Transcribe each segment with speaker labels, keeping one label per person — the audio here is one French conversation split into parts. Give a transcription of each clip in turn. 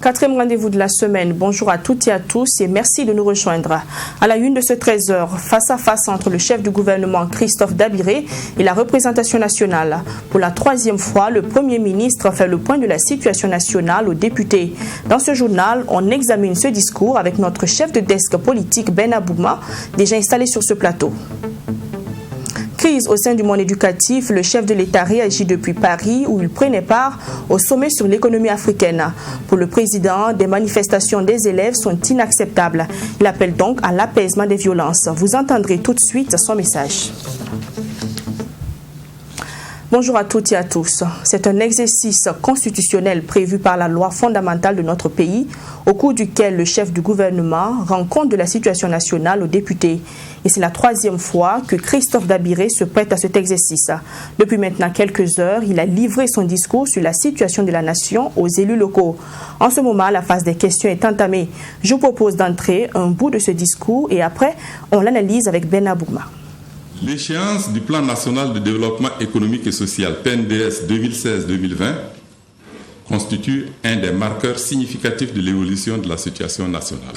Speaker 1: Quatrième rendez-vous de la semaine. Bonjour à toutes et à tous et merci de nous rejoindre. À la une de ce 13h, face à face entre le chef du gouvernement Christophe Dabiré et la représentation nationale. Pour la troisième fois, le Premier ministre fait le point de la situation nationale aux députés. Dans ce journal, on examine ce discours avec notre chef de desk politique Ben Abouma, déjà installé sur ce plateau. Crise au sein du monde éducatif, le chef de l'État réagit depuis Paris où il prenait part au sommet sur l'économie africaine. Pour le président, des manifestations des élèves sont inacceptables. Il appelle donc à l'apaisement des violences. Vous entendrez tout de suite son message. Bonjour à toutes et à tous. C'est un exercice constitutionnel prévu par la loi fondamentale de notre pays, au cours duquel le chef du gouvernement rend compte de la situation nationale aux députés. Et c'est la troisième fois que Christophe Dabiré se prête à cet exercice. Depuis maintenant quelques heures, il a livré son discours sur la situation de la nation aux élus locaux. En ce moment, la phase des questions est entamée. Je vous propose d'entrer un bout de ce discours et après, on l'analyse avec Ben Abouma.
Speaker 2: L'échéance du Plan national de développement économique et social PNDS 2016-2020 constitue un des marqueurs significatifs de l'évolution de la situation nationale.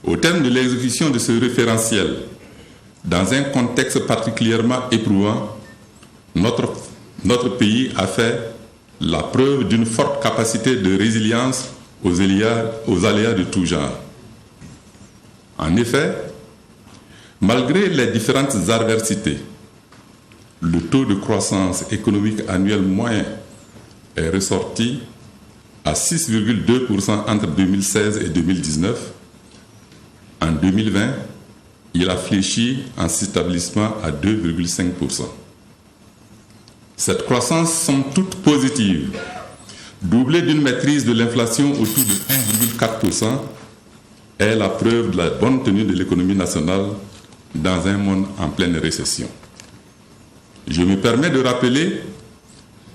Speaker 2: Au terme de l'exécution de ce référentiel, dans un contexte particulièrement éprouvant, notre pays a fait la preuve d'une forte capacité de résilience aux aléas de tout genre. En effet, malgré les différentes adversités, le taux de croissance économique annuel moyen est ressorti à 6,2% entre 2016 et 2019. En 2020, il a fléchi en s'établissement à 2,5%. Cette croissance somme toute positive, doublée d'une maîtrise de l'inflation autour de 1,4%, est la preuve de la bonne tenue de l'économie nationale dans un monde en pleine récession. Je me permets de rappeler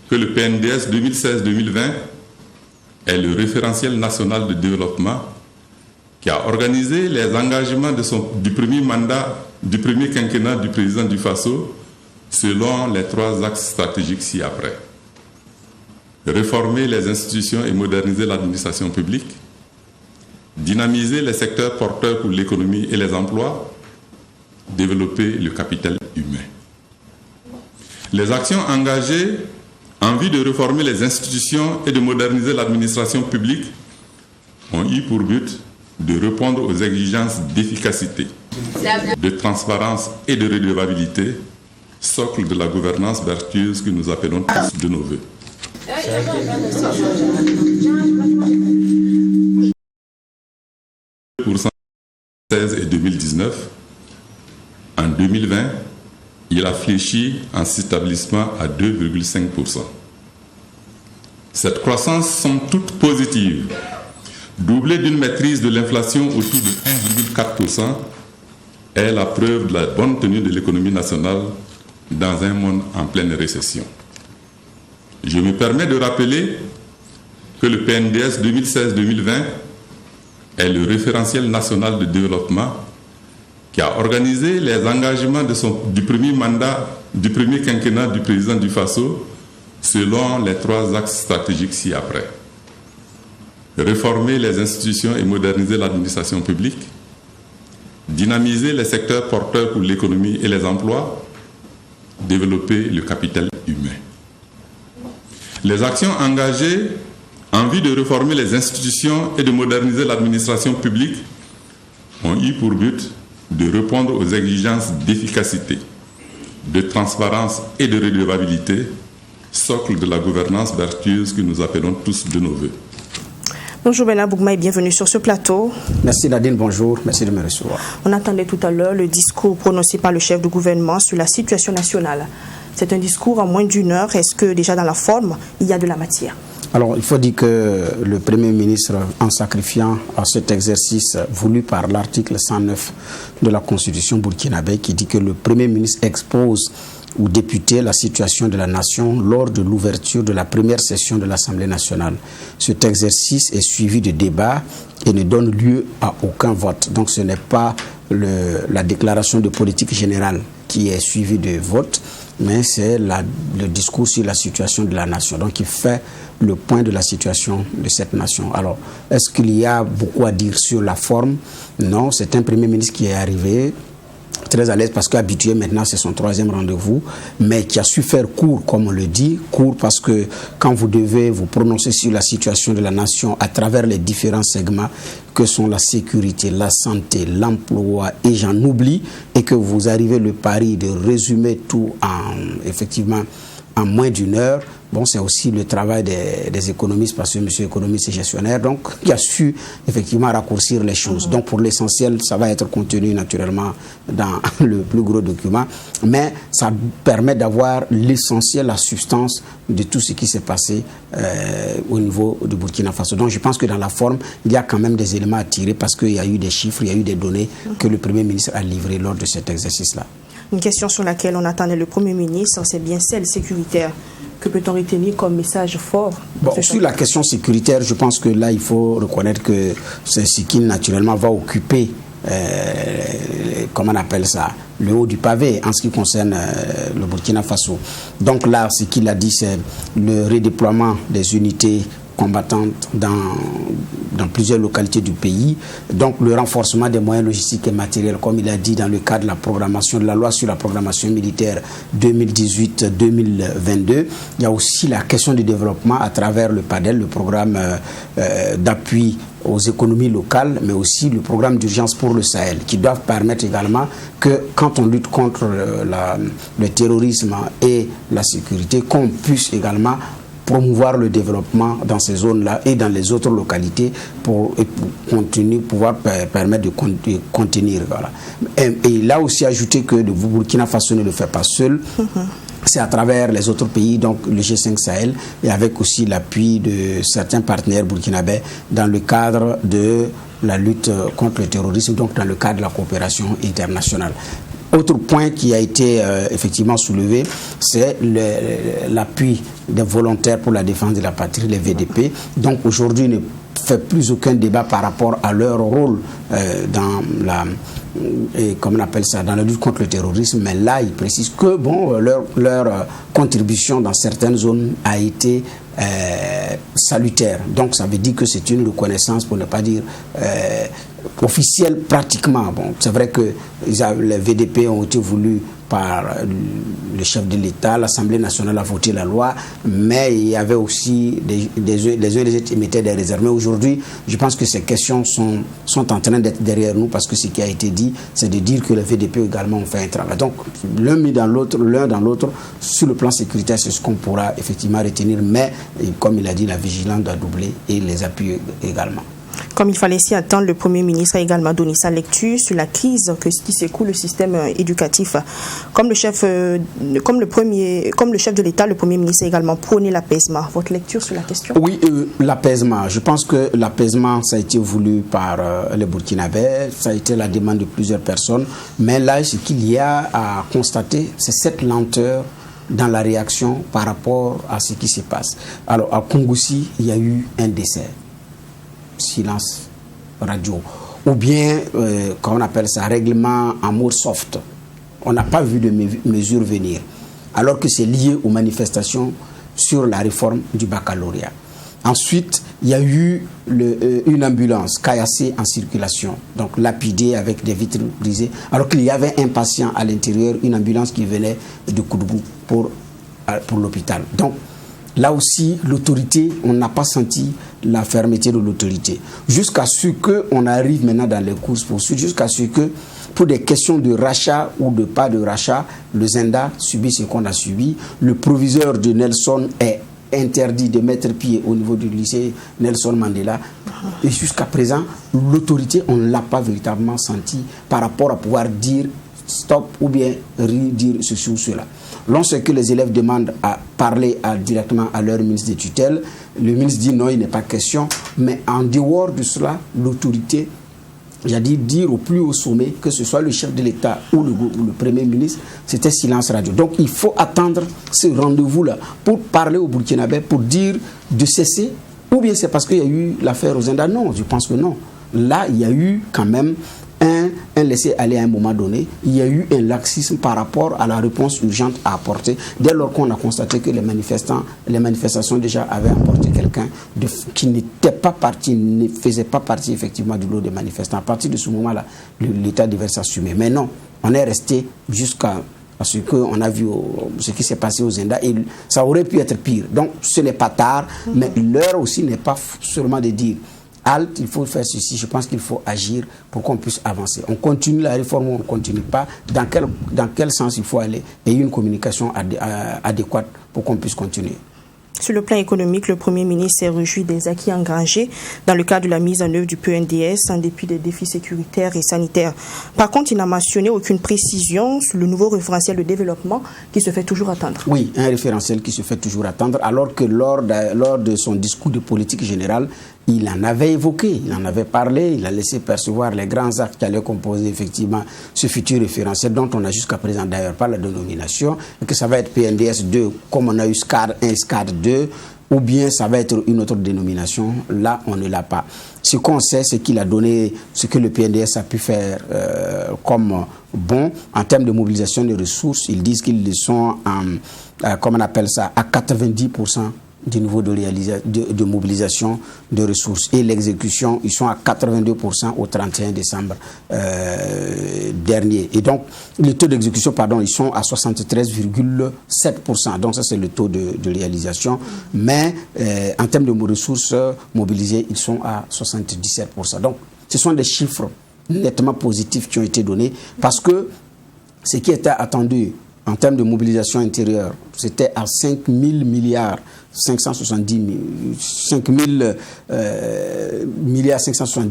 Speaker 2: que le PNDS 2016-2020 est le référentiel national de développement qui a organisé les engagements du premier quinquennat du président du Faso selon les 3 axes stratégiques ci-après. Réformer les institutions et moderniser l'administration publique, dynamiser les secteurs porteurs pour l'économie et les emplois, développer le capital humain. Les actions engagées en vue de réformer les institutions et de moderniser l'administration publique ont eu pour but de répondre aux exigences d'efficacité, de transparence et de redevabilité, socle de la gouvernance vertueuse que nous appelons tous de nos vœux. Pour 2016 et 2019, en 2020, il a fléchi en s'établissement à 2,5%. Cette croissance somme toute positive, doublée d'une maîtrise de l'inflation autour de 1,4%, est la preuve de la bonne tenue de l'économie nationale dans un monde en pleine récession. Je me permets de rappeler que le PNDS 2016-2020 est le référentiel national de développement qui a organisé les engagements du premier quinquennat du président du Faso selon les 3 axes stratégiques ci-après. Réformer les institutions et moderniser l'administration publique, dynamiser les secteurs porteurs pour l'économie et les emplois, développer le capital humain. Les actions engagées en vue de réformer les institutions et de moderniser l'administration publique ont eu pour but de répondre aux exigences d'efficacité, de transparence et de redevabilité, socle de la gouvernance vertueuse que nous appelons tous de nos vœux.
Speaker 1: Bonjour Ben Abouma et bienvenue sur ce plateau.
Speaker 3: Merci Nadine, bonjour, merci de me recevoir.
Speaker 1: On attendait tout à l'heure le discours prononcé par le chef du gouvernement sur la situation nationale. C'est un discours en moins d'1 heure. Est-ce que déjà dans la forme, il y a de la matière?
Speaker 3: Alors, il faut dire que le Premier ministre, en sacrifiant à cet exercice voulu par l'article 109 de la Constitution burkinabé, qui dit que le Premier ministre expose aux députés la situation de la nation lors de l'ouverture de la première session de l'Assemblée nationale. Cet exercice est suivi de débats et ne donne lieu à aucun vote. Donc ce n'est pas la déclaration de politique générale qui est suivie de vote, mais c'est le discours sur la situation de la nation. Donc il fait le point de la situation de cette nation. Alors, est-ce qu'il y a beaucoup à dire sur la forme? Non, c'est un Premier ministre qui est arrivé très à l'aise parce qu'habitué maintenant c'est son 3e rendez-vous, mais qui a su faire court, comme on le dit, court parce que quand vous devez vous prononcer sur la situation de la nation à travers les différents segments que sont la sécurité, la santé, l'emploi et j'en oublie, et que vous arrivez le pari de résumer tout effectivement en moins d'une heure. Bon, c'est aussi le travail des économistes, parce que monsieur économiste et gestionnaire, donc qui a su effectivement raccourcir les choses. Donc pour l'essentiel, ça va être contenu naturellement dans le plus gros document, mais ça permet d'avoir l'essentiel, la substance de tout ce qui s'est passé au niveau du Burkina Faso. Donc je pense que dans la forme, il y a quand même des éléments à tirer parce qu'il y a eu des chiffres, il y a eu des données que le Premier ministre a livrées lors de cet exercice-là.
Speaker 1: Une question sur laquelle on attendait le Premier ministre, c'est bien celle sécuritaire. Que peut-on retenir comme message fort?
Speaker 3: Bon, sur la question sécuritaire, je pense que là, il faut reconnaître que c'est ce qui naturellement va occuper, comment on appelle ça, le haut du pavé en ce qui concerne le Burkina Faso. Donc là, ce qu'il a dit, c'est le redéploiement des unités combattantes dans plusieurs localités du pays. Donc le renforcement des moyens logistiques et matériels, comme il a dit dans le cadre de la programmation de la loi sur la programmation militaire 2018-2022. Il y a aussi la question du développement à travers le PADEL, le programme d'appui aux économies locales, mais aussi le programme d'urgence pour le Sahel, qui doivent permettre également que quand on lutte contre le terrorisme et la sécurité, qu'on puisse également promouvoir le développement dans ces zones-là et dans les autres localités pour pouvoir permettre de contenir. Voilà. Et il a aussi ajouté que le Burkina Faso ne le fait pas seul. C'est à travers les autres pays, donc le G5 Sahel, et avec aussi l'appui de certains partenaires burkinabés dans le cadre de la lutte contre le terrorisme, donc dans le cadre de la coopération internationale. Autre point qui a été effectivement soulevé, c'est l'appui des volontaires pour la défense de la patrie, les VDP. Donc aujourd'hui, ne fait plus aucun débat par rapport à leur rôle dans comment on appelle ça, dans la lutte contre le terrorisme. Mais là, il précise que bon, leur contribution dans certaines zones a été salutaire. Donc ça veut dire que c'est une reconnaissance, pour ne pas dire officielle pratiquement. Bon, c'est vrai que les VDP ont été voulus par le chef de l'État, l'Assemblée nationale a voté la loi, mais il y avait aussi les uns et les autres émettaient des réserves. Mais aujourd'hui, je pense que ces questions sont en train d'être derrière nous, parce que ce qui a été dit, c'est de dire que les VDP également ont fait un travail. Donc l'un dans l'autre, sur le plan sécuritaire, c'est ce qu'on pourra effectivement retenir, mais comme il a dit, la vigilance doit doubler et les appuis également.
Speaker 1: Comme il fallait s'y attendre, le Premier ministre a également donné sa lecture sur la crise qui secoue le système éducatif. Comme le chef de l'État, le Premier ministre a également prôné l'apaisement. Votre lecture sur la question? Oui,
Speaker 3: l'apaisement. Je pense que l'apaisement, ça a été voulu par les Burkinabés, ça a été la demande de plusieurs personnes. Mais là, ce qu'il y a à constater, c'est cette lenteur dans la réaction par rapport à ce qui se passe. Alors, à Kongoussi, il y a eu un décès. Silence radio, ou bien comment on appelle ça, règlement en mode soft. On n'a pas vu de mesures venir, alors que c'est lié aux manifestations sur la réforme du baccalauréat. Ensuite, il y a eu une ambulance caillassée en circulation, donc lapidée avec des vitres brisées, alors qu'il y avait un patient à l'intérieur, une ambulance qui venait de Koudougou pour l'hôpital. Donc là aussi, l'autorité, on n'a pas senti la fermeté de l'autorité. Jusqu'à ce qu'on arrive maintenant dans les courses-poursuites, jusqu'à ce que, pour des questions de rachat ou de pas de rachat, le Zenda subit ce qu'on a subi. Le proviseur de Nelson est interdit de mettre pied au niveau du lycée Nelson Mandela. Et jusqu'à présent, l'autorité, on ne l'a pas véritablement senti par rapport à pouvoir dire stop ou bien dire ceci ou cela. Lorsque les élèves demandent à parler directement à leur ministre de tutelle, le ministre dit non, il n'est pas question. Mais en dehors de cela, l'autorité, j'ai dit dire au plus haut sommet, que ce soit le chef de l'État ou le Premier ministre, c'était silence radio. Donc il faut attendre ce rendez-vous-là pour parler aux Burkinabés, pour dire de cesser, ou bien c'est parce qu'il y a eu l'affaire aux Indes. Non, je pense que non. Là, il y a eu quand même un laisser-aller à un moment donné. Il y a eu un laxisme par rapport à la réponse urgente à apporter, dès lors qu'on a constaté que les manifestations déjà avaient apporté quelqu'un qui n'était pas parti, ne faisait pas partie effectivement du lot des manifestants. À partir de ce moment-là, l'État devait s'assumer. Mais non, on est resté jusqu'à ce qu'on a vu ce qui s'est passé aux Indes, et ça aurait pu être pire. Donc ce n'est pas tard, mais l'heure aussi n'est pas seulement de dire halte, il faut faire ceci. Je pense qu'il faut agir pour qu'on puisse avancer. On continue la réforme ou on ne continue pas. Dans quel sens il faut aller? Et une communication adéquate pour qu'on puisse continuer.
Speaker 1: Sur le plan économique, le Premier ministre s'est réjoui des acquis engrangés dans le cadre de la mise en œuvre du PNDS en dépit des défis sécuritaires et sanitaires. Par contre, il n'a mentionné aucune précision sur le nouveau référentiel de développement qui se fait toujours attendre. Oui,
Speaker 3: un référentiel qui se fait toujours attendre, alors que lors de son discours de politique générale, il en avait évoqué, il en avait parlé, il a laissé percevoir les grands actes qui allaient composer effectivement ce futur référentiel dont on a jusqu'à présent d'ailleurs pas la dénomination, et que ça va être PNDS 2 comme on a eu SCAD 1 et SCAD 2, ou bien ça va être une autre dénomination. Là, on ne l'a pas. Ce qu'on sait, c'est qu'il a donné ce que le PNDS a pu faire comme bon en termes de mobilisation de ressources. Ils disent qu'ils sont comment on appelle ça, à 90% du niveau de mobilisation de ressources. Et l'exécution, ils sont à 82% au 31 décembre dernier. Et donc, le taux d'exécution, pardon, ils sont à 73,7%. Donc ça, c'est le taux de réalisation. Mais en termes de ressources mobilisées, ils sont à 77%. Donc, ce sont des chiffres nettement positifs qui ont été donnés parce que ce qui était attendu en termes de mobilisation intérieure, c'était à 5 000 milliards 570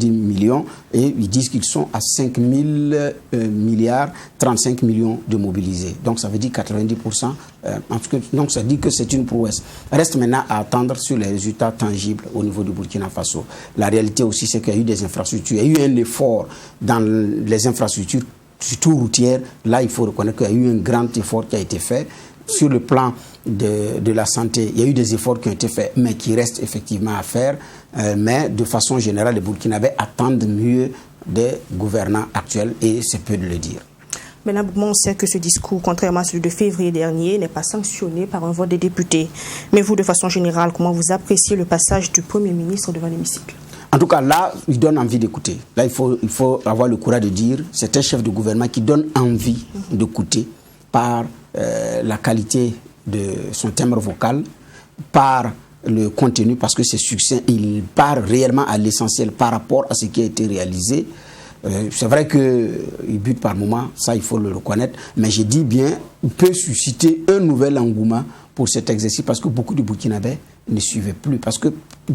Speaker 3: millions, et ils disent qu'ils sont à 5 000 milliards 35 millions de mobilisés. Donc ça veut dire 90%. Donc ça dit que c'est une prouesse. Reste maintenant à attendre sur les résultats tangibles au niveau du Burkina Faso. La réalité aussi, c'est qu'il y a eu des infrastructures. Il y a eu un effort dans les infrastructures, surtout routières. Là, il faut reconnaître qu'il y a eu un grand effort qui a été fait. Sur le plan de la santé, il y a eu des efforts qui ont été faits, mais qui restent effectivement à faire. Mais de façon générale, les Burkinabés attendent mieux des gouvernants actuels, et c'est peu de le dire.
Speaker 1: Maintenant, on sait que ce discours, contrairement à celui de février dernier, n'est pas sanctionné par un vote des députés. Mais vous, de façon générale, comment vous appréciez le passage du Premier ministre devant l'hémicycle?
Speaker 3: En tout cas, là, il donne envie d'écouter. Là, il faut avoir le courage de dire, c'est un chef de gouvernement qui donne envie d'écouter par la qualité de son timbre vocal, par le contenu, parce que c'est succinct, il part réellement à l'essentiel par rapport à ce qui a été réalisé. C'est vrai qu'il bute par moment, ça il faut le reconnaître, mais je dis bien, il peut susciter un nouvel engouement pour cet exercice, parce que beaucoup de Burkinabés ne suivaient plus, parce que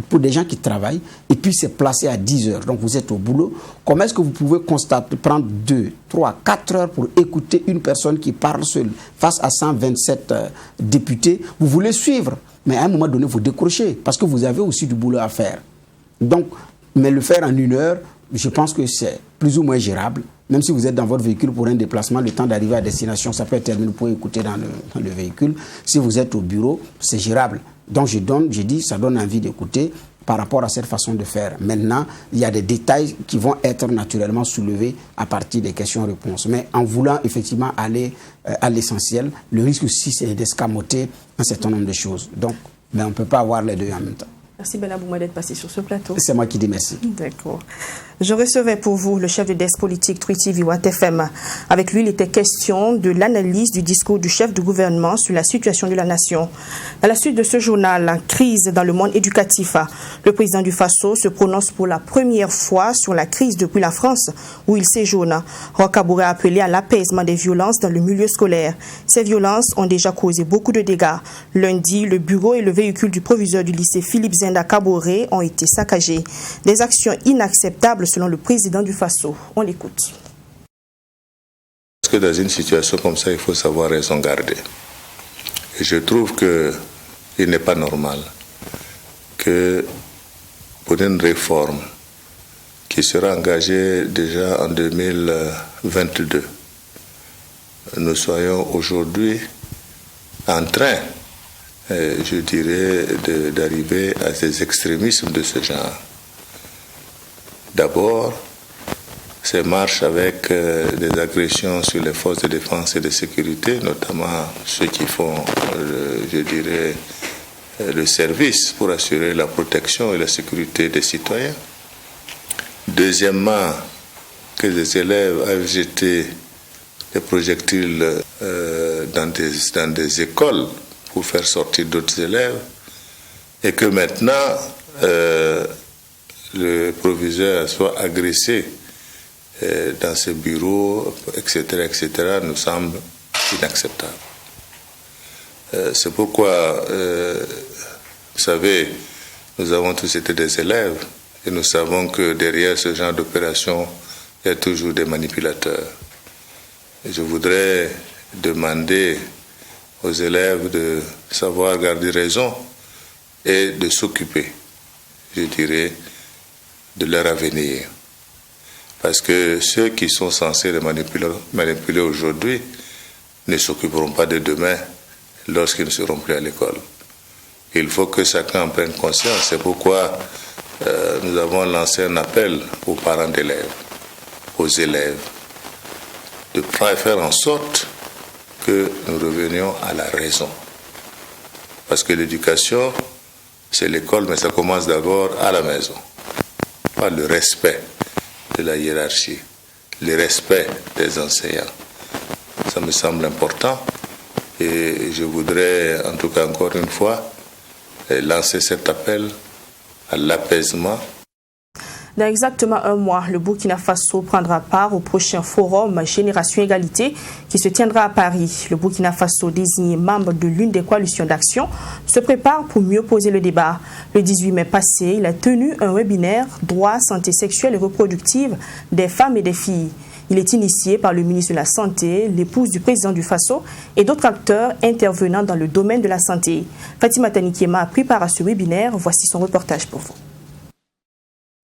Speaker 3: pour des gens qui travaillent, et puis c'est placé à 10 heures, donc vous êtes au boulot, comment est-ce que vous pouvez constater, prendre 2, 3, 4 heures pour écouter une personne qui parle seule face à 127 députés? Vous voulez suivre, mais à un moment donné, vous décrochez, parce que vous avez aussi du boulot à faire. Donc, mais le faire en 1 heure, je pense que c'est plus ou moins gérable. Même si vous êtes dans votre véhicule pour un déplacement, le temps d'arriver à destination, ça peut être terminé pour écouter dans le véhicule. Si vous êtes au bureau, c'est gérable. Donc je dis, ça donne envie d'écouter par rapport à cette façon de faire. Maintenant, il y a des détails qui vont être naturellement soulevés à partir des questions-réponses. Mais en voulant effectivement aller à l'essentiel, le risque aussi, c'est d'escamoter un certain nombre de choses. Donc, mais on ne peut pas avoir les deux en même temps.
Speaker 1: Merci Ben Abouma d'être passé sur ce plateau.
Speaker 3: C'est moi qui dis merci.
Speaker 1: D'accord. Je recevais pour vous le chef de desk politique Truitiv Iwat FM. Avec lui, il était question de l'analyse du discours du chef du gouvernement sur la situation de la nation. À la suite de ce journal, la crise dans le monde éducatif, le président du Faso se prononce pour la première fois sur la crise depuis la France où il séjourne. Roch Kaboré a appelé à l'apaisement des violences dans le milieu scolaire. Ces violences ont déjà causé beaucoup de dégâts. Lundi, le bureau et le véhicule du proviseur du lycée Philippe Zenda Kaboré ont été saccagés. Des actions inacceptables selon le président du Faso. On l'écoute.
Speaker 4: Parce que dans une situation comme ça, il faut savoir raison garder. Et je trouve qu'il n'est pas normal que pour une réforme qui sera engagée déjà en 2022, nous soyons aujourd'hui en train, je dirais, d'arriver à des extrémismes de ce genre. D'abord, ces marches avec des agressions sur les forces de défense et de sécurité, notamment ceux qui font, je dirais, le service pour assurer la protection et la sécurité des citoyens. Deuxièmement, que les élèves avaient jeté des projectiles dans des écoles pour faire sortir d'autres élèves, et que maintenant le proviseur soit agressé dans ses bureaux, etc., nous semble inacceptable. C'est pourquoi, vous savez, nous avons tous été des élèves et nous savons que derrière ce genre d'opération, il y a toujours des manipulateurs. Et je voudrais demander aux élèves de savoir garder raison et de s'occuper, je dirais, de leur avenir. Parce que ceux qui sont censés les manipuler aujourd'hui ne s'occuperont pas de demain lorsqu'ils ne seront plus à l'école. Il faut que chacun en prenne conscience. C'est pourquoi nous avons lancé un appel aux parents d'élèves, aux élèves, de faire en sorte que nous revenions à la raison. Parce que l'éducation, c'est l'école, mais ça commence d'abord à la maison. Par le respect de la hiérarchie, le respect des enseignants. Ça me semble important et je voudrais, en tout cas encore une fois, lancer cet appel à l'apaisement.
Speaker 1: Dans exactement un mois, le Burkina Faso prendra part au prochain forum Génération Égalité qui se tiendra à Paris. Le Burkina Faso, désigné membre de l'une des coalitions d'action, se prépare pour mieux poser le débat. Le 18 mai passé, il a tenu un webinaire « Droits, santé sexuelle et reproductive des femmes et des filles ». Il est initié par le ministre de la Santé, l'épouse du président du Faso et d'autres acteurs intervenant dans le domaine de la santé. Fatima Tanikiema a pris part à ce webinaire. Voici son reportage pour vous.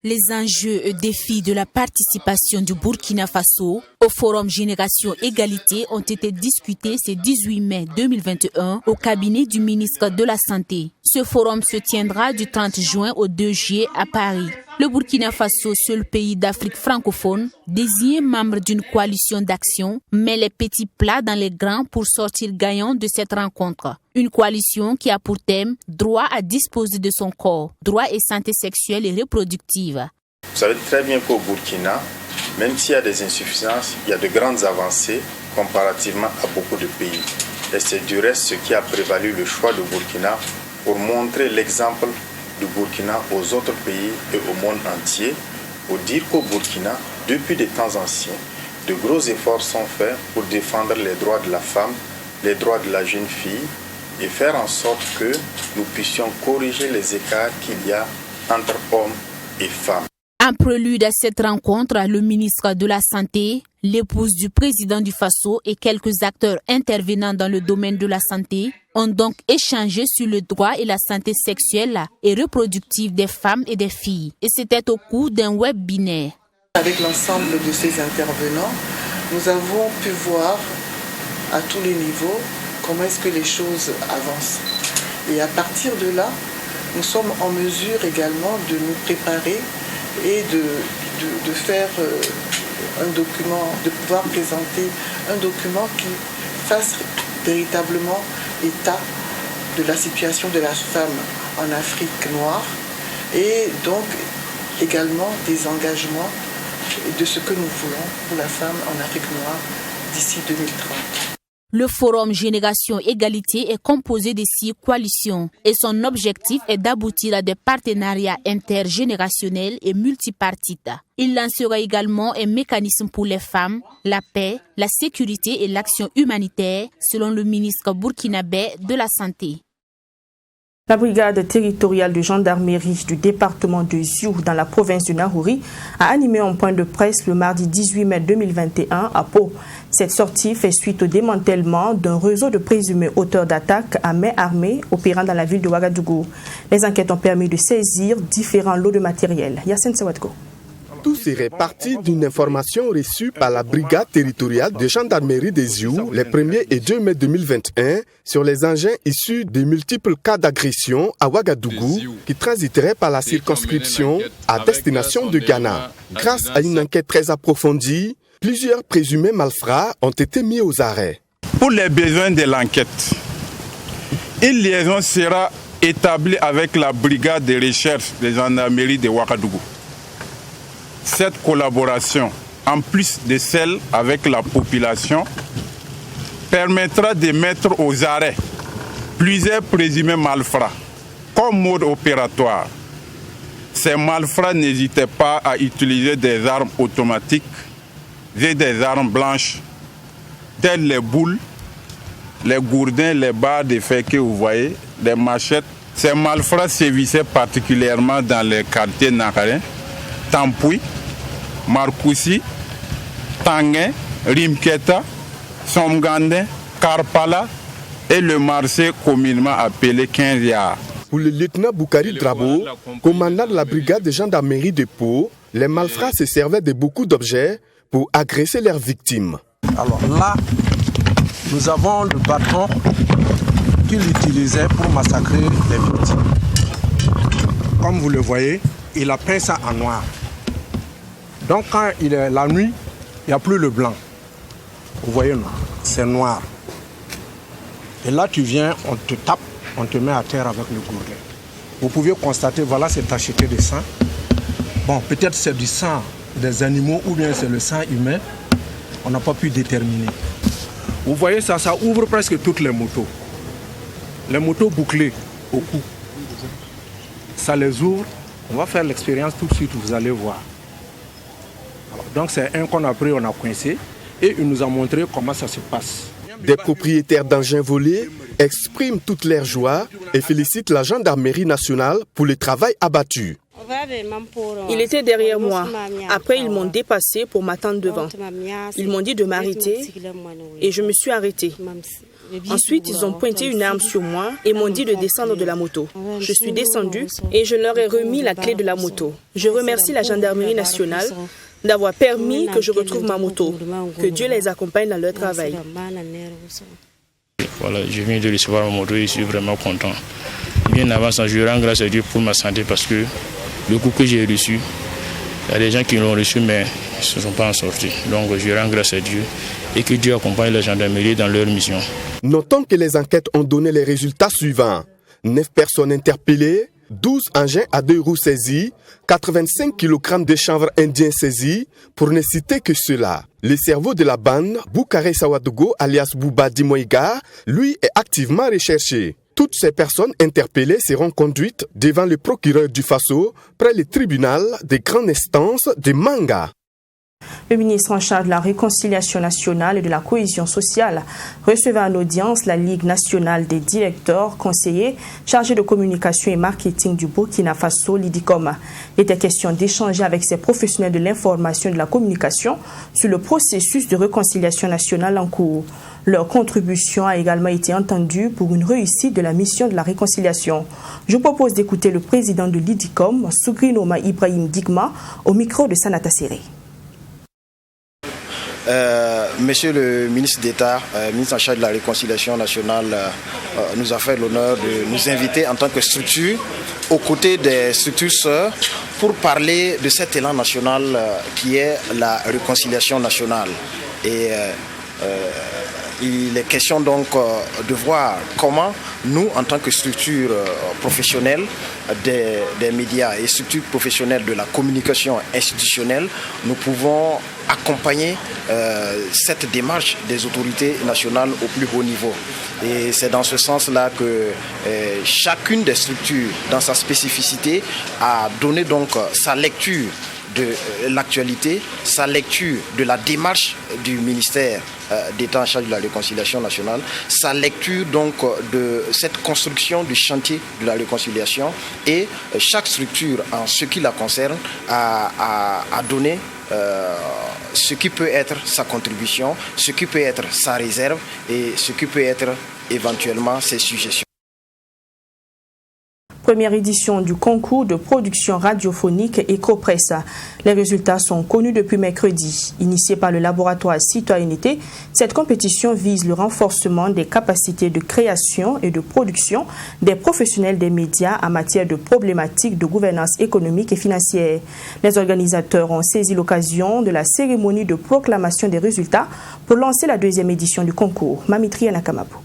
Speaker 5: Les enjeux et défis de la participation du Burkina Faso au Forum Génération Égalité ont été discutés ce 18 mai 2021 au cabinet du ministre de la Santé. Ce forum se tiendra du 30 juin au 2 juillet à Paris. Le Burkina Faso, seul pays d'Afrique francophone, désigné membre d'une coalition d'action, met les petits plats dans les grands pour sortir gagnant de cette rencontre. Une coalition qui a pour thème « Droit à disposer de son corps, droit et santé sexuelle et reproductive ».
Speaker 6: Vous savez très bien qu'au Burkina, même s'il y a des insuffisances, il y a de grandes avancées comparativement à beaucoup de pays. Et c'est du reste ce qui a prévalu le choix du Burkina pour montrer l'exemple du Burkina aux autres pays et au monde entier, pour dire qu'au Burkina, depuis des temps anciens, de gros efforts sont faits pour défendre les droits de la femme, les droits de la jeune fille et faire en sorte que nous puissions corriger les écarts qu'il y a entre hommes et femmes.
Speaker 5: En prélude à cette rencontre, le ministre de la Santé, l'épouse du président du Faso et quelques acteurs intervenant dans le domaine de la santé ont donc échangé sur le droit et la santé sexuelle et reproductive des femmes et des filles. Et c'était au cours d'un webinaire.
Speaker 7: Avec l'ensemble de ces intervenants, nous avons pu voir à tous les niveaux comment est-ce que les choses avancent. Et à partir de là, nous sommes en mesure également de nous préparer et de faire un document, de pouvoir présenter un document qui fasse véritablement état de la situation de la femme en Afrique noire et donc également des engagements de ce que nous voulons pour la femme en Afrique noire d'ici 2030.
Speaker 5: Le Forum Génération Égalité est composé de 6 coalitions et son objectif est d'aboutir à des partenariats intergénérationnels et multipartites. Il lancera également un mécanisme pour les femmes, la paix, la sécurité et l'action humanitaire, selon le ministre burkinabé de la Santé.
Speaker 1: La brigade territoriale de gendarmerie du département de Ziou dans la province du Nahouri a animé un point de presse le mardi 18 mai 2021 à Pau. Cette sortie fait suite au démantèlement d'un réseau de présumés auteurs d'attaques à main armée opérant dans la ville de Ouagadougou. Les enquêtes ont permis de saisir différents lots de matériel. Yassine Sawatko.
Speaker 8: Tout serait parti d'une information reçue par la brigade territoriale de gendarmerie des Iou les 1er et 2 mai 2021 sur les engins issus de multiples cas d'agression à Ouagadougou qui transiteraient par la circonscription à destination de Ghana. Grâce à une enquête très approfondie, plusieurs présumés malfrats ont été mis aux arrêts.
Speaker 9: Pour les besoins de l'enquête, une liaison sera établie avec la brigade de recherche de gendarmerie de Ouagadougou. Cette collaboration, en plus de celle avec la population, permettra de mettre aux arrêts plusieurs présumés malfrats comme mode opératoire. Ces malfrats n'hésitaient pas à utiliser des armes automatiques et des armes blanches, telles les boules, les gourdins, les barres de fer que vous voyez, les machettes. Ces malfrats sévissaient particulièrement dans les quartiers Nakaré, Tampoui, Marcoussi, Tanguin, Rimketa, Somgandin, Karpala et le marché communément appelé 15 Yard.
Speaker 8: Pour le lieutenant Boukari Drabo, commandant de la brigade de gendarmerie de Pau, les malfrats se servaient de beaucoup d'objets pour agresser leurs victimes.
Speaker 10: Alors là, nous avons le bâton qu'il utilisait pour massacrer les victimes. Comme vous le voyez, il a peint ça en noir. Donc quand il est la nuit, il n'y a plus le blanc. Vous voyez, c'est noir. Et là, tu viens, on te tape, on te met à terre avec le gourdin. Vous pouvez constater, voilà, c'est tacheté de sang. Bon, peut-être c'est du sang des animaux ou bien c'est le sang humain. On n'a pas pu déterminer. Vous voyez ça, ça ouvre presque toutes les motos. Les motos bouclées au cou. Ça les ouvre. On va faire l'expérience tout de suite, vous allez voir. Alors, donc c'est un qu'on a pris, on a coincé et il nous a montré comment ça se passe.
Speaker 8: Des propriétaires d'engins volés expriment toute leur joie et félicitent la gendarmerie nationale pour le travail abattu.
Speaker 11: Il était derrière moi. Après, ils m'ont dépassé pour m'attendre devant. Ils m'ont dit de m'arrêter et je me suis arrêté. Ensuite, ils ont pointé une arme sur moi et m'ont dit de descendre de la moto. Je suis descendu et je leur ai remis la clé de la moto. Je remercie la gendarmerie nationale d'avoir permis que je retrouve ma moto. Que Dieu les accompagne dans leur travail.
Speaker 12: Voilà, je viens de recevoir ma moto et je suis vraiment content. Bien avant ça, je rends grâce à Dieu pour ma santé parce que le coup que j'ai reçu, il y a des gens qui l'ont reçu mais ils ne se sont pas en sortis. Donc je rends grâce à Dieu et que Dieu accompagne la gendarmerie dans leur mission.
Speaker 8: Notons que les enquêtes ont donné les résultats suivants. 9 personnes interpellées, 12 engins à 2 roues saisis, 85 kg de chanvre indien saisis, pour ne citer que cela. Le cerveau de la bande, Boukari Sawadogo alias Bouba Dimoïga, lui est activement recherché. Toutes ces personnes interpellées seront conduites devant le procureur du Faso, près le tribunal des grandes instances de Manga.
Speaker 1: Le ministre en charge de la réconciliation nationale et de la cohésion sociale recevait en audience la Ligue nationale des directeurs conseillers chargés de communication et marketing du Burkina Faso, l'IDICOM. Il était question d'échanger avec ces professionnels de l'information et de la communication sur le processus de réconciliation nationale en cours. Leur contribution a également été entendue pour une réussite de la mission de la réconciliation. Je vous propose d'écouter le président de l'IDICOM, Sougrinoma Ibrahim Digma, au micro de Sanata Séré.
Speaker 13: Monsieur le ministre d'État, ministre en charge de la réconciliation nationale, nous a fait l'honneur de nous inviter en tant que structure aux côtés des structures sœurs pour parler de cet élan national qui est la réconciliation nationale. Et il est question donc de voir comment nous, en tant que structure professionnelle des médias et structure professionnelle de la communication institutionnelle, nous pouvons accompagner cette démarche des autorités nationales au plus haut niveau. Et c'est dans ce sens-là que chacune des structures, dans sa spécificité, a donné donc sa lecture de l'actualité, sa lecture de la démarche du ministère d'État en charge de la réconciliation nationale, sa lecture donc de cette construction du chantier de la réconciliation, et chaque structure en ce qui la concerne a donné ce qui peut être sa contribution, ce qui peut être sa réserve et ce qui peut être éventuellement ses suggestions.
Speaker 1: Première édition du concours de production radiophonique EcoPress. Les résultats sont connus depuis mercredi. Initiée par le laboratoire Citoyenneté, cette compétition vise le renforcement des capacités de création et de production des professionnels des médias en matière de problématiques de gouvernance économique et financière. Les organisateurs ont saisi l'occasion de la cérémonie de proclamation des résultats pour lancer la deuxième édition du concours. Mamitri Anakamabo.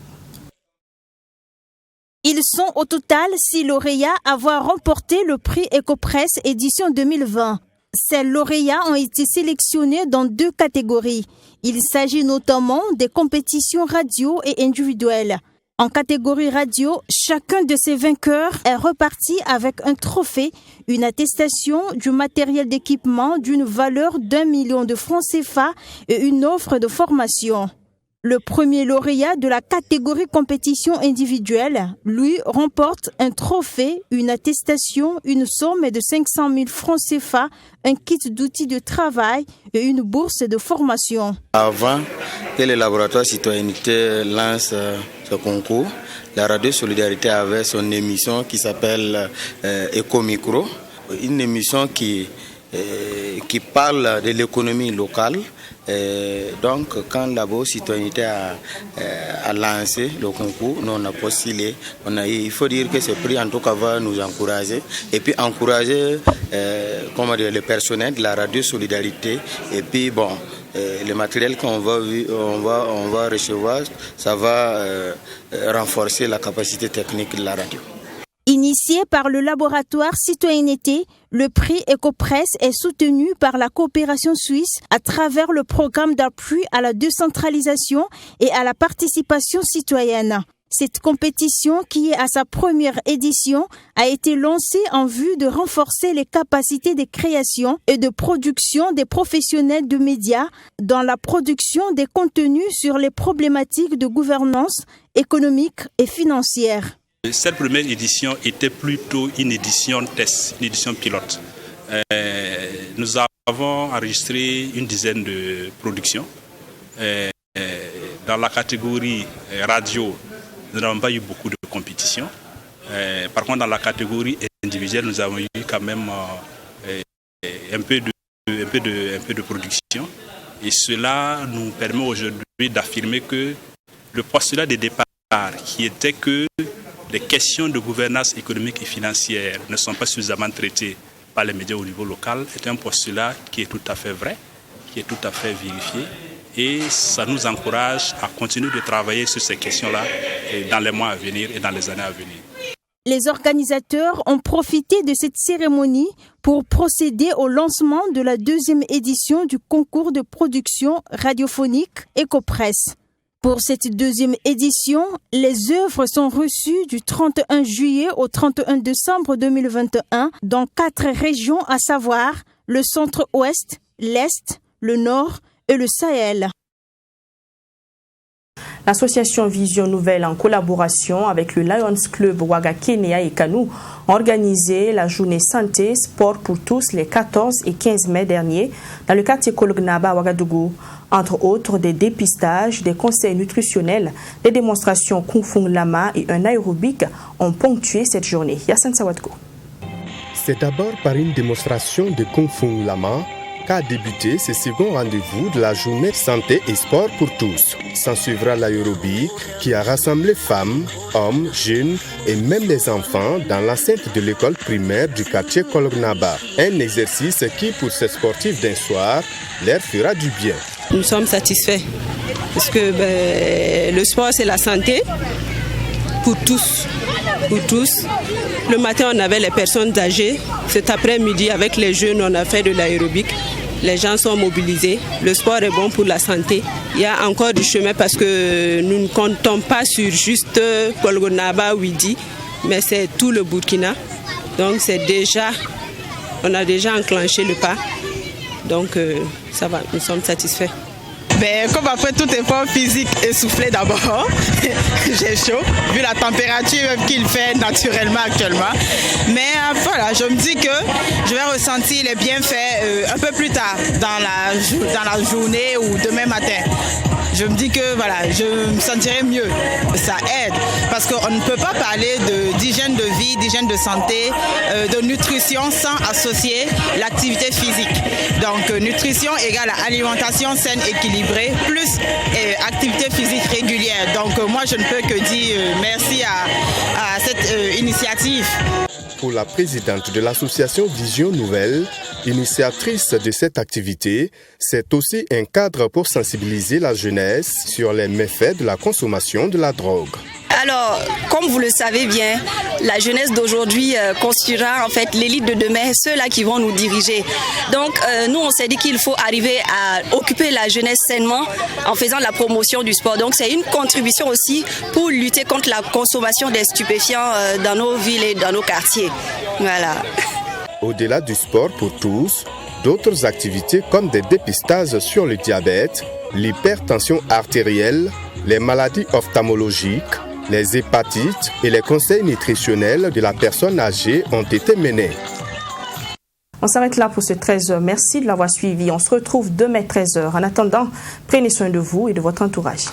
Speaker 14: Ils sont au total 6 lauréats à avoir remporté le prix EcoPress édition 2020. Ces lauréats ont été sélectionnés dans 2 catégories. Il s'agit notamment des compétitions radio et individuelles. En catégorie radio, chacun de ces vainqueurs est reparti avec un trophée, une attestation, du matériel d'équipement d'une valeur d'1 million de francs CFA et une offre de formation. Le premier lauréat de la catégorie compétition individuelle, lui, remporte un trophée, une attestation, une somme de 500 000 francs CFA, un kit d'outils de travail et une bourse de formation.
Speaker 15: Avant que le laboratoire Citoyenneté lance ce concours, la Radio Solidarité avait son émission qui s'appelle Éco-Micro, une émission qui parle de l'économie locale. Donc, quand la Citoyenneté a lancé le concours, nous on a postulé. Il faut dire que ce prix, en tout cas, va nous encourager. Et puis, encourager le personnel de la Radio Solidarité. Et puis, bon, le matériel qu'on va recevoir, ça va renforcer la capacité technique de la radio.
Speaker 14: Initié par le laboratoire Citoyenneté, le prix EcoPress est soutenu par la coopération suisse à travers le programme d'appui à la décentralisation et à la participation citoyenne. Cette compétition, qui est à sa première édition, a été lancée en vue de renforcer les capacités de création et de production des professionnels de médias dans la production des contenus sur les problématiques de gouvernance économique et financière.
Speaker 16: Cette première édition était plutôt une édition test, une édition pilote. Nous avons enregistré une dizaine de productions. Dans la catégorie radio, nous n'avons pas eu beaucoup de compétitions. Par contre, dans la catégorie individuelle, nous avons eu quand même un peu de production. Et cela nous permet aujourd'hui d'affirmer que le postulat de départ, qui était que les questions de gouvernance économique et financière ne sont pas suffisamment traitées par les médias au niveau local, est un postulat qui est tout à fait vrai, qui est tout à fait vérifié. Et ça nous encourage à continuer de travailler sur ces questions-là dans les mois à venir et dans les années à venir.
Speaker 14: Les organisateurs ont profité de cette cérémonie pour procéder au lancement de la deuxième édition du concours de production radiophonique EcoPress. Pour cette deuxième édition, les œuvres sont reçues du 31 juillet au 31 décembre 2021 dans 4 régions, à savoir le centre-ouest, l'est, le nord et le Sahel.
Speaker 1: L'association Vision Nouvelle, en collaboration avec le Lions Club Ouaga Kenya et Kanou, a organisé la journée santé sport pour tous les 14 et 15 mai dernier dans le quartier Kolognaba à Ouagadougou. Entre autres, des dépistages, des conseils nutritionnels, des démonstrations Kung Fu Lama et un aérobic ont ponctué cette journée. Yassine Sawadko.
Speaker 8: C'est d'abord par une démonstration de Kung Fu Lama qu'a débuté ce second rendez-vous de la journée santé et sport pour tous. S'en suivra l'aérobic qui a rassemblé femmes, hommes, jeunes et même les enfants dans l'enceinte de l'école primaire du quartier Kolognaba. Un exercice qui, pour ces sportifs d'un soir, leur fera du bien.
Speaker 17: Nous sommes satisfaits parce que le sport, c'est la santé pour tous. Le matin, on avait les personnes âgées. Cet après-midi, avec les jeunes, on a fait de l'aérobic. Les gens sont mobilisés. Le sport est bon pour la santé. Il y a encore du chemin parce que nous ne comptons pas sur juste Kolognaba, Ouidi, mais c'est tout le Burkina. Donc on a déjà enclenché le pas. Donc ça va, nous sommes satisfaits.
Speaker 18: Comme après tout effort physique essoufflé d'abord, j'ai chaud, vu la température qu'il fait naturellement actuellement. Mais voilà, je me dis que je vais ressentir les bienfaits un peu plus tard dans la journée ou demain matin. Je me dis que voilà, je me sentirai mieux. Ça aide parce qu'on ne peut pas parler d'hygiène de vie, d'hygiène de santé, de nutrition sans associer l'activité physique. Donc nutrition égale alimentation saine, équilibrée, plus activité physique régulière. Donc moi je ne peux que dire merci à cette initiative.
Speaker 8: Pour la présidente de l'association Vision Nouvelle, initiatrice de cette activité, c'est aussi un cadre pour sensibiliser la jeunesse sur les méfaits de la consommation de la drogue.
Speaker 19: Alors, comme vous le savez bien, la jeunesse d'aujourd'hui constituera en fait l'élite de demain, ceux-là qui vont nous diriger. Donc, nous, on s'est dit qu'il faut arriver à occuper la jeunesse sainement en faisant la promotion du sport. Donc, c'est une contribution aussi pour lutter contre la consommation des stupéfiants dans nos villes et dans nos quartiers. Voilà.
Speaker 8: Au-delà du sport pour tous, d'autres activités comme des dépistages sur le diabète, l'hypertension artérielle, les maladies ophtalmologiques, les hépatites et les conseils nutritionnels de la personne âgée ont été menés.
Speaker 1: On s'arrête là pour ce 13h. Merci de l'avoir suivi. On se retrouve demain 13h. En attendant, prenez soin de vous et de votre entourage.